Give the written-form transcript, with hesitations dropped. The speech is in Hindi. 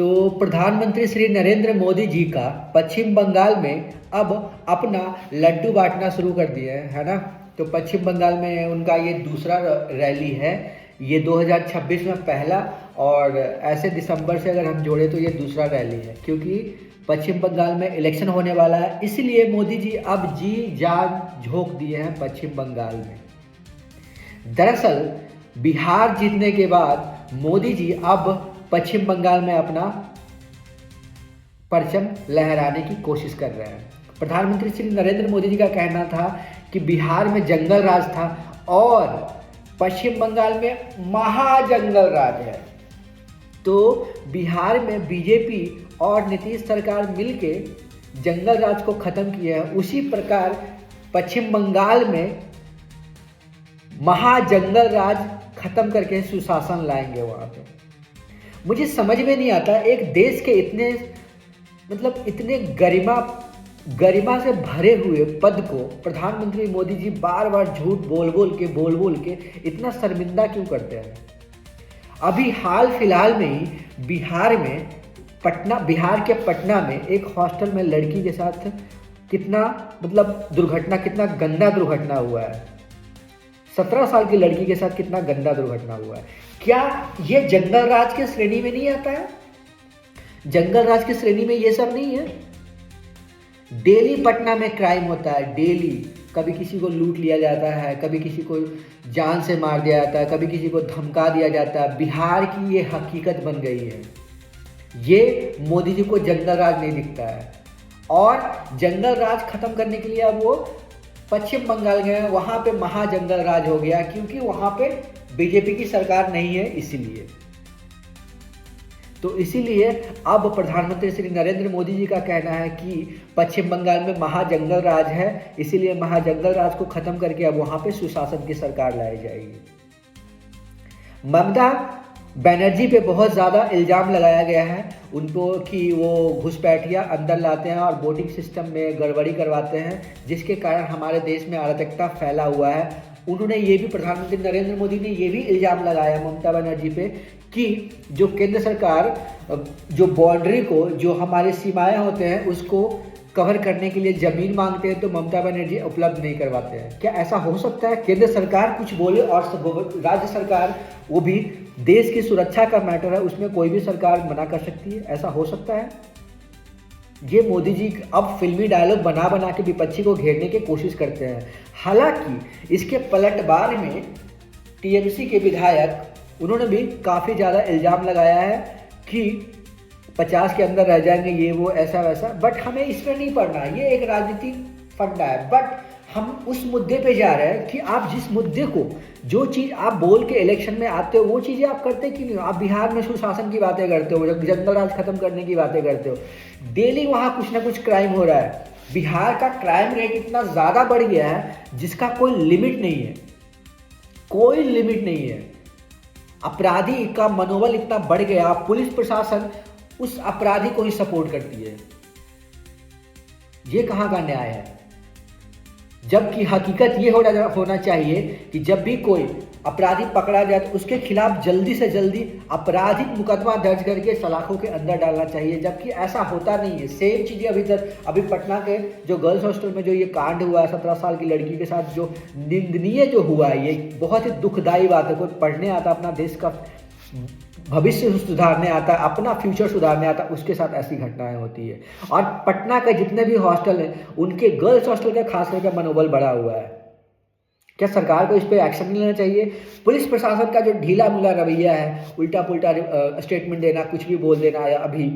तो प्रधानमंत्री श्री नरेंद्र मोदी जी का पश्चिम बंगाल में अब अपना लड्डू बांटना शुरू कर दिया है ना। तो पश्चिम बंगाल में उनका ये दूसरा रैली है। ये 2026 में पहला और ऐसे दिसंबर से अगर हम जोड़े तो ये दूसरा रैली है, क्योंकि पश्चिम बंगाल में इलेक्शन होने वाला है। इसलिए मोदी जी अब जी जान झोंक दिए हैं पश्चिम बंगाल में। दरअसल बिहार जीतने के बाद मोदी जी अब पश्चिम बंगाल में अपना परचम लहराने की कोशिश कर रहे हैं। प्रधानमंत्री श्री नरेंद्र मोदी जी का कहना था कि बिहार में जंगल राज था और पश्चिम बंगाल में महाजंगल राज है। तो बिहार में बीजेपी और नीतीश सरकार मिलके जंगल राज को खत्म किया है, उसी प्रकार पश्चिम बंगाल में महाजंगल राज खत्म करके सुशासन लाएंगे वहां पे। मुझे समझ में नहीं आता, एक देश के इतने गरिमा से भरे हुए पद को प्रधानमंत्री मोदी जी बार बार झूठ बोल बोल के इतना शर्मिंदा क्यों करते हैं। अभी हाल फिलहाल में ही बिहार के पटना में एक हॉस्टल में लड़की के साथ कितना गंदा दुर्घटना हुआ है। 17 साल की लड़की के साथ कितना गंदा दुर्घटना हुआ है। क्या ये जंगल राज के श्रेणी में नहीं आता है? जंगल राज की श्रेणी में ये सब नहीं है? डेली पटना में क्राइम होता है, डेली। कभी किसी को लूट लिया जाता है, कभी किसी को जान से मार दिया जाता है, कभी किसी को धमका दिया जाता है। बिहार की ये हकीकत बन गई है। ये मोदी जी को जंगल राज नहीं दिखता है और जंगल राज खत्म करने के लिए अब वो पश्चिम बंगाल गए, वहां पे महाजंगल राज हो गया, क्योंकि वहां पे बीजेपी की सरकार नहीं है। इसीलिए अब प्रधानमंत्री श्री नरेंद्र मोदी जी का कहना है कि पश्चिम बंगाल में महाजंगल राज है, इसीलिए महाजंगल राज को खत्म करके अब वहां पे सुशासन की सरकार लाई जाएगी। ममता बनर्जी पे बहुत ज़्यादा इल्ज़ाम लगाया गया है उनको कि वो घुसपैठिया अंदर लाते हैं और वोटिंग सिस्टम में गड़बड़ी करवाते हैं, जिसके कारण हमारे देश में अराजकता फैला हुआ है। उन्होंने ये भी, प्रधानमंत्री नरेंद्र मोदी ने ये भी इल्ज़ाम लगाया ममता बनर्जी पे कि जो केंद्र सरकार जो बाउंड्री को, जो हमारे सीमाएं होते हैं, उसको कवर करने के लिए ज़मीन मांगते हैं तो ममता बनर्जी उपलब्ध नहीं करवाते हैं। क्या ऐसा हो सकता है? केंद्र सरकार कुछ बोले और राज्य सरकार, वो भी देश की सुरक्षा का मैटर है, उसमें कोई भी सरकार मना कर सकती है? ऐसा हो सकता है? ये मोदी जी अब फिल्मी डायलॉग बना के विपक्षी को घेरने की कोशिश करते हैं। हालांकि इसके पलटवार में टीएमसी के विधायक, उन्होंने भी काफ़ी ज़्यादा इल्ज़ाम लगाया है कि 50 के अंदर रह जाएंगे, ये वो ऐसा वैसा। बट हमें इस पर नहीं पड़ना, ये एक राजनीतिक फंडा है। बट हम उस मुद्दे पे जा रहे हैं कि आप जिस मुद्दे को, जो चीज़ आप बोल के इलेक्शन में आते हो, वो चीज़ें आप करते क्यों नहीं हो? आप बिहार में सुशासन की बातें करते हो, जंगल राज खत्म करने की बातें करते हो, डेली वहाँ कुछ ना कुछ क्राइम हो रहा है। बिहार का क्राइम रेट इतना ज़्यादा बढ़ गया है जिसका कोई लिमिट नहीं है, कोई लिमिट नहीं है। अपराधी का मनोबल इतना बढ़ गया, पुलिस प्रशासन उस अपराधी को ही सपोर्ट करती है। ये कहाँ का न्याय है? जबकि हकीकत ये होना चाहिए कि जब भी कोई अपराधी पकड़ा जाए तो उसके खिलाफ जल्दी से जल्दी आपराधिक मुकदमा दर्ज करके सलाखों के अंदर डालना चाहिए, जबकि ऐसा होता नहीं है। सेम चीज़ें अभी पटना के जो गर्ल्स हॉस्टल में जो ये कांड हुआ है 17 साल की लड़की के साथ, जो निंदनीय जो हुआ है, ये बहुत ही दुखदायी बात है। कोई पढ़ने आता, अपना देश का भविष्य सुधारने आता, अपना फ्यूचर सुधारने आता, उसके साथ ऐसी घटनाएं होती है। और पटना के जितने भी हॉस्टल हैं, उनके गर्ल्स हॉस्टल का खास करके मनोबल बढ़ा हुआ है। क्या सरकार को इस पर एक्शन नहीं लेना चाहिए? पुलिस प्रशासन का जो ढीला मुला रवैया है, उल्टा पुल्टा स्टेटमेंट देना, कुछ भी बोल देना, या अभी